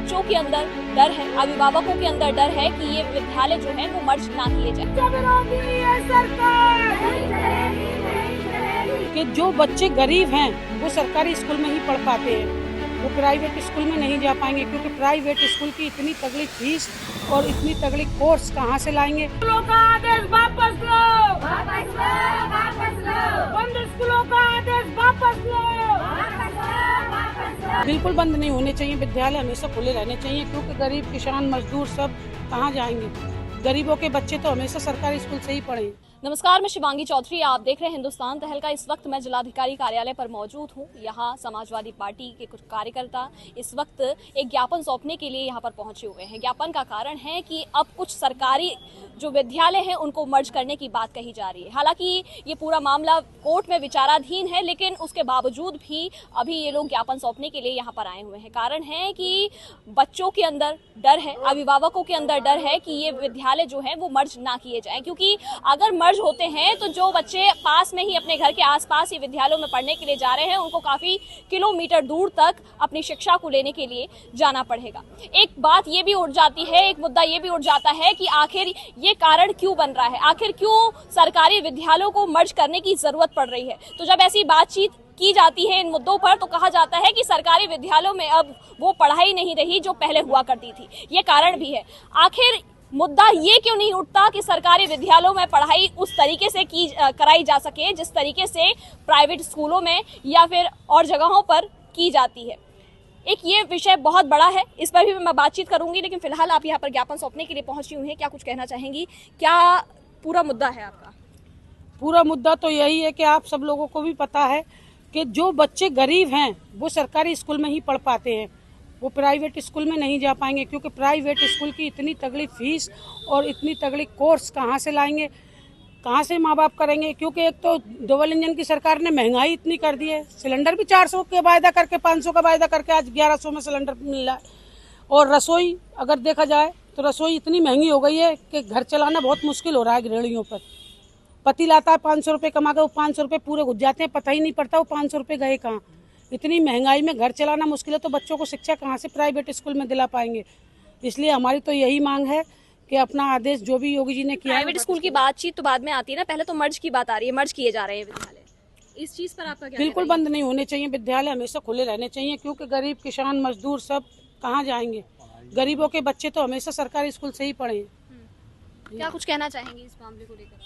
बच्चों के अंदर डर है, अभिभावकों के अंदर डर है कि ये विद्यालय जो है वो मर्ज ना किए जाए। कि जो बच्चे गरीब हैं वो सरकारी स्कूल में ही पढ़ पाते हैं, वो प्राइवेट स्कूल में नहीं जा पाएंगे, क्योंकि प्राइवेट स्कूल की इतनी तगड़ी फीस और इतनी तगड़ी कोर्स कहाँ से लाएंगे। स्कूलों का आदेश वापस लो, वापस लो, वापस लो। बंद स्कूलों का आदेश वापस लो, वापस लो, वापस लो। बिल्कुल बंद नहीं होने चाहिए, विद्यालय हमेशा खुले रहने चाहिए, क्योंकि गरीब किसान मजदूर सब कहाँ जाएंगे। गरीबों के बच्चे तो हमेशा सरकारी स्कूल से ही पढ़े। नमस्कार, मैं शिवांगी चौधरी, आप देख रहे हैं हिंदुस्तान तहलका। इस वक्त मैं जिलाधिकारी कार्यालय पर मौजूद हूं। यहां समाजवादी पार्टी के कुछ कार्यकर्ता इस वक्त एक ज्ञापन सौंपने के लिए यहां पर पहुंचे हुए हैं। ज्ञापन का कारण है कि अब कुछ सरकारी जो विद्यालय हैं उनको मर्ज करने की बात कही जा रही है। हालांकि ये पूरा मामला कोर्ट में विचाराधीन है, लेकिन उसके बावजूद भी अभी ये लोग ज्ञापन सौंपने के लिए यहाँ पर आए हुए हैं। कारण है कि बच्चों के अंदर डर है, अभिभावकों के अंदर डर है कि ये विद्यालय जो है वो मर्ज ना किए जाएं, क्योंकि अगर मर्ज होते हैं तो जो बच्चे पास में ही अपने घर के आसपास ही विद्यालयों में पढ़ने के लिए जा रहे हैं उनको काफी किलोमीटर दूर तक अपनी शिक्षा को लेने के लिए जाना पड़ेगा। एक बात ये भी उठ जाती है, एक मुद्दा ये भी उठ जाता है कि आखिर ये कारण क्यों बन रहा है, आखिर क्यों सरकारी विद्यालयों को मर्ज करने की जरूरत पड़ रही है। तो जब ऐसी बातचीत की जाती है इन मुद्दों पर तो कहा जाता है कि सरकारी विद्यालयों में अब वो पढ़ाई नहीं रही जो पहले हुआ करती थी। ये कारण भी है। आखिर मुद्दा ये क्यों नहीं उठता कि सरकारी विद्यालयों में पढ़ाई उस तरीके से कराई जा सके जिस तरीके से प्राइवेट स्कूलों में या फिर और जगहों पर की जाती है। एक ये विषय बहुत बड़ा है, इस पर भी मैं बातचीत करूंगी, लेकिन फिलहाल आप यहाँ पर ज्ञापन सौंपने के लिए पहुंची हुई हैं। क्या कुछ कहना चाहेंगी, क्या पूरा मुद्दा है आपका? पूरा मुद्दा तो यही है कि आप सब लोगों को भी पता है कि जो बच्चे गरीब हैं वो सरकारी स्कूल में ही पढ़ पाते हैं, वो प्राइवेट स्कूल में नहीं जा पाएंगे, क्योंकि प्राइवेट स्कूल की इतनी तगड़ी फीस और इतनी तगड़ी कोर्स कहाँ से लाएंगे, कहाँ से माँ बाप करेंगे। क्योंकि एक तो डबल इंजन की सरकार ने महंगाई इतनी कर दी है, सिलेंडर भी 400 का वायदा करके 500 का वायदा करके आज 1100 में सिलेंडर मिल रहा है। और रसोई अगर देखा जाए तो रसोई इतनी महंगी हो गई है कि घर चलाना बहुत मुश्किल हो रहा है गृहिणियों पर। पति लाता है 500 रुपये कमा के, वो 500 रुपये पूरे घुस जाते हैं, पता ही नहीं पड़ता वो 500 रुपये गए कहाँ। इतनी महंगाई में घर चलाना मुश्किल है, तो बच्चों को शिक्षा कहाँ से प्राइवेट स्कूल में दिला पाएंगे। इसलिए हमारी तो यही मांग है कि अपना आदेश जो भी योगी जी ने किया। प्राइवेट स्कूल की बातचीत तो बाद में आती है ना, पहले तो मर्ज की बात आ रही है, मर्ज किए जा रहे हैं विद्यालय। इस चीज पर आपका क्या? बिल्कुल बंद नहीं होने चाहिए, विद्यालय हमेशा खुले रहने चाहिए, क्योंकि गरीब किसान मजदूर सब कहाँ जाएंगे। गरीबों के बच्चे तो हमेशा सरकारी स्कूल से ही पढ़े। क्या कुछ कहना चाहेंगे इस मामले को लेकर?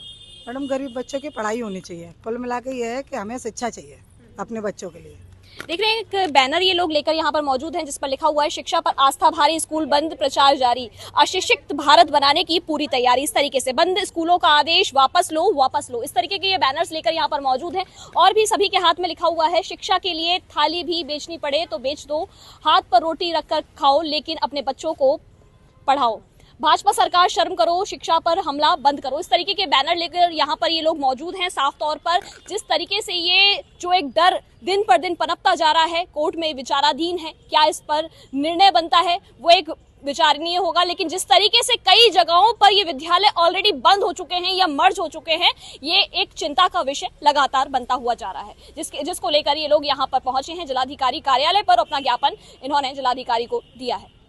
मैडम, गरीब बच्चों की पढ़ाई होनी चाहिए। कुल मिला के ये है कि हमें शिक्षा चाहिए अपने बच्चों के लिए। देख रहे हैं एक बैनर ये लोग लेकर यहाँ पर मौजूद हैं जिस पर लिखा हुआ है शिक्षा पर आस्था भारी, स्कूल बंद, प्रचार जारी, अशिक्षित भारत बनाने की पूरी तैयारी। इस तरीके से बंद स्कूलों का आदेश वापस लो, वापस लो, इस तरीके के ये बैनर्स लेकर यहाँ पर मौजूद हैं। और भी सभी के हाथ में लिखा हुआ है शिक्षा के लिए थाली भी बेचनी पड़े तो बेच दो, हाथ पर रोटी रखकर खाओ लेकिन अपने बच्चों को पढ़ाओ, भाजपा सरकार शर्म करो, शिक्षा पर हमला बंद करो। इस तरीके के बैनर लेकर यहाँ पर ये लोग मौजूद हैं। साफ तौर पर जिस तरीके से ये जो एक डर दिन पर दिन पनपता जा रहा है, कोर्ट में विचाराधीन है, क्या इस पर निर्णय बनता है वो एक विचारणीय होगा। लेकिन जिस तरीके से कई जगहों पर ये विद्यालय ऑलरेडी बंद हो चुके हैं या मर्ज हो चुके हैं, ये एक चिंता का विषय लगातार बनता हुआ जा रहा है, जिसको लेकर ये लोग यहाँ पर पहुंचे हैं। जिलाधिकारी कार्यालय पर अपना ज्ञापन इन्होंने जिलाधिकारी को दिया है।